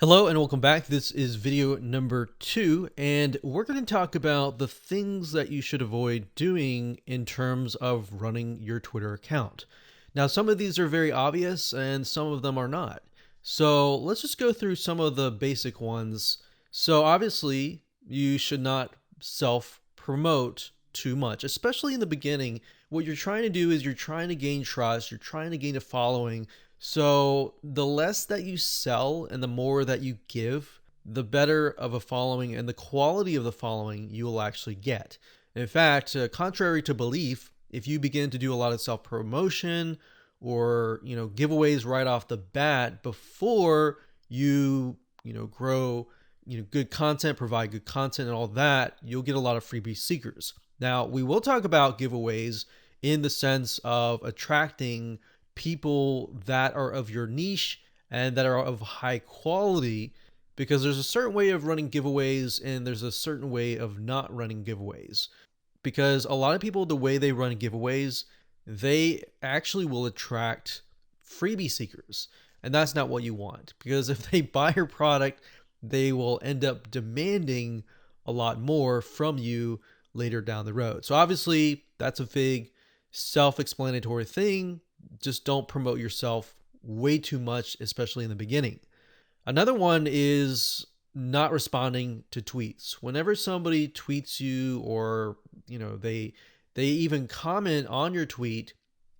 Hello and welcome back. This is video number 2, and we're going to talk about the things that you should avoid doing in terms of running your Twitter account. Now, some of these are very obvious and some of them are not. So let's just go through some of the basic ones. So obviously, you should not self-promote too much, especially in the beginning. What you're trying to do is you're trying to gain trust, you're trying to gain a following. So the less that you sell and the more that you give, the better of a following and the quality of the following you will actually get. In fact, contrary to belief, if you begin to do a lot of self-promotion or giveaways right off the bat before you grow good content, provide good content and all that, you'll get a lot of freebie seekers. Now, we will talk about giveaways in the sense of attracting people that are of your niche and that are of high quality, because there's a certain way of running giveaways and there's a certain way of not running giveaways. Because a lot of people, the way they run giveaways, they actually will attract freebie seekers. And that's not what you want, because if they buy your product, they will end up demanding a lot more from you later down the road. So obviously, that's a big self-explanatory thing. Just don't promote yourself way too much, especially in the beginning. Another one is not responding to tweets. Whenever somebody tweets you or they even comment on your tweet,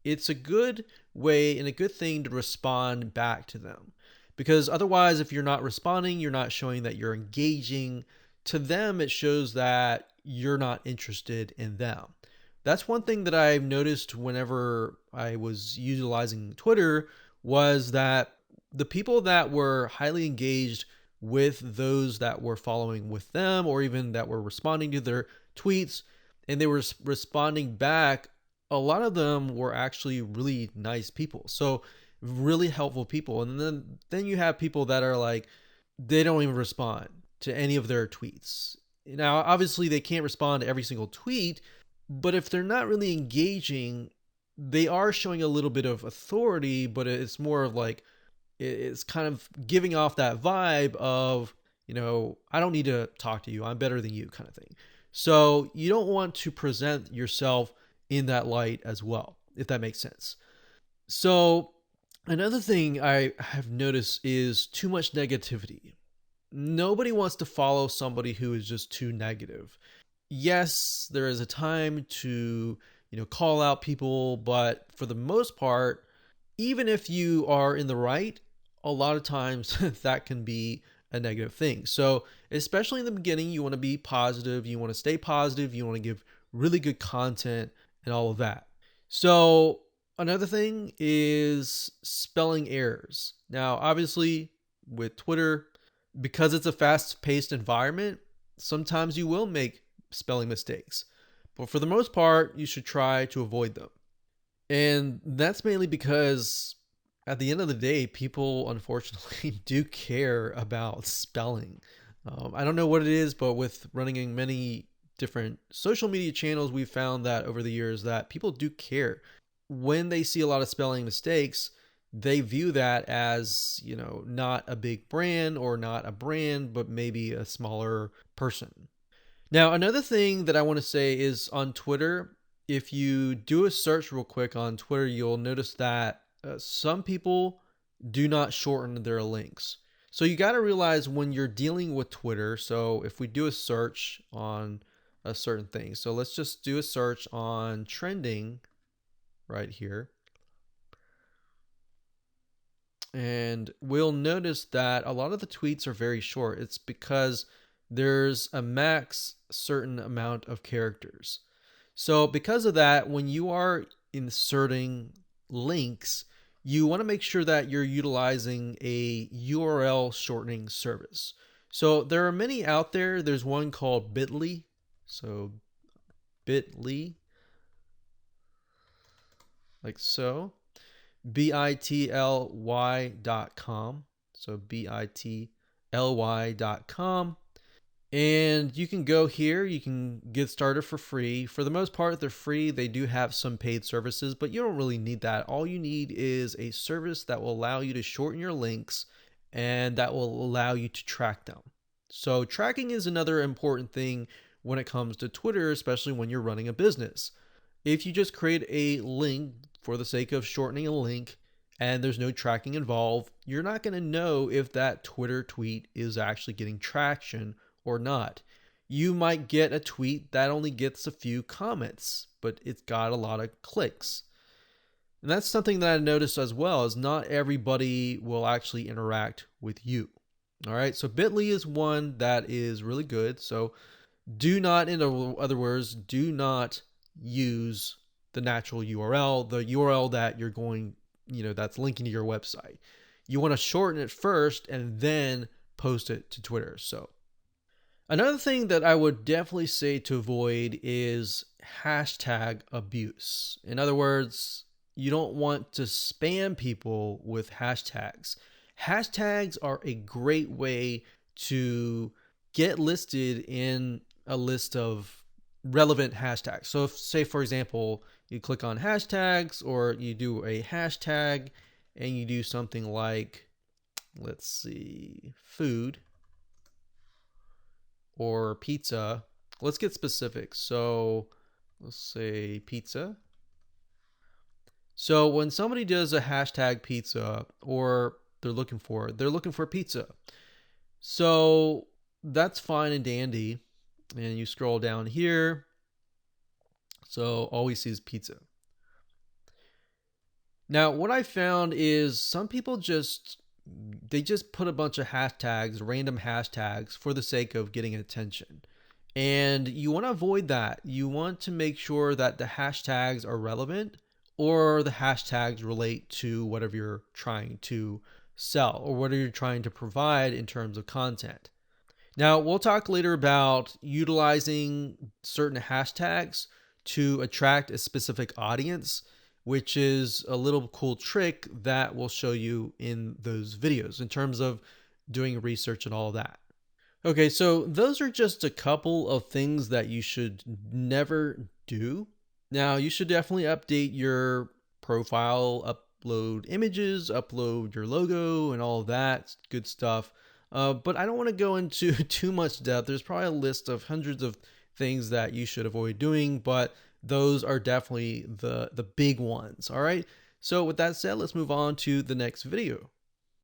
it's a good way and a good thing to respond back to them. Because otherwise, if you're not responding, you're not showing that you're engaging. To them, it shows that you're not interested in them. That's one thing that I've noticed whenever I was utilizing Twitter, was that the people that were highly engaged with those that were following with them, or even that were responding to their tweets, and they were responding back, a lot of them were actually really nice people. So really helpful people. And then you have people that are like, they don't even respond to any of their tweets. Now, obviously they can't respond to every single tweet, but if they're not really engaging, they are showing a little bit of authority, but it's more of like, it's kind of giving off that vibe of, I don't need to talk to you, I'm better than you, kind of thing. So you don't want to present yourself in that light as well, if that makes sense. So another thing I have noticed is too much negativity. Nobody wants to follow somebody who is just too negative. Yes, there is a time to, call out people, but for the most part, even if you are in the right, a lot of times that can be a negative thing. So, especially in the beginning, you want to be positive, you want to stay positive, you want to give really good content and all of that. So, another thing is spelling errors. Now, obviously, with Twitter, because it's a fast-paced environment, sometimes you will make spelling mistakes. But for the most part, you should try to avoid them. And that's mainly because at the end of the day, people unfortunately do care about spelling. I don't know what it is, but with running in many different social media channels, we've found that over the years that people do care. When they see a lot of spelling mistakes, they view that as, not a big brand or not a brand, but maybe a smaller person. Now, another thing that I want to say is on Twitter, if you do a search real quick on Twitter, you'll notice that some people do not shorten their links. So you got to realize when you're dealing with Twitter. So if we do a search on a certain thing, so let's just do a search on trending right here. And we'll notice that a lot of the tweets are very short. It's because there's a max certain amount of characters. So because of that, when you are inserting links, you want to make sure that you're utilizing a URL shortening service. So there are many out there. There's one called Bitly. So Bitly, like so. bitly.com. So bitly.com. And you can go here, you can get started for free. For the most part, they're free. They do have some paid services, but you don't really need that. All you need is a service that will allow you to shorten your links and that will allow you to track them. So tracking is another important thing when it comes to Twitter, especially when you're running a business. If you just create a link for the sake of shortening a link and there's no tracking involved, you're not going to know if that Twitter tweet is actually getting traction or not. You might get a tweet that only gets a few comments, but it's got a lot of clicks. And that's something that I noticed as well, is not everybody will actually interact with you. All right, so Bitly is one that is really good. So do not, in other words, do not use the natural URL, the URL that you're going, that's linking to your website. You want to shorten it first and then post it to Twitter. So another thing that I would definitely say to avoid is hashtag abuse. In other words, you don't want to spam people with hashtags. Hashtags are a great way to get listed in a list of relevant hashtags. So if, say, for example, you click on hashtags or you do a hashtag and you do something like, let's see, food or pizza. Let's get specific. So let's say pizza. So when somebody does a hashtag pizza, or they're looking for pizza. So that's fine and dandy. And you scroll down here. So all we see is pizza. Now, what I found is some people just put a bunch of hashtags, random hashtags, for the sake of getting attention. And you want to avoid that. You want to make sure that the hashtags are relevant, or the hashtags relate to whatever you're trying to sell or whatever you're trying to provide in terms of content. Now, we'll talk later about utilizing certain hashtags to attract a specific audience, which is a little cool trick that we'll show you in those videos in terms of doing research and all of that. Okay, so those are just a couple of things that you should never do. Now, you should definitely update your profile, upload images, upload your logo, and all of that good stuff. But I don't want to go into too much depth. There's probably a list of hundreds of things that you should avoid doing, but those are definitely the big ones. All right. So with that said, let's move on to the next video.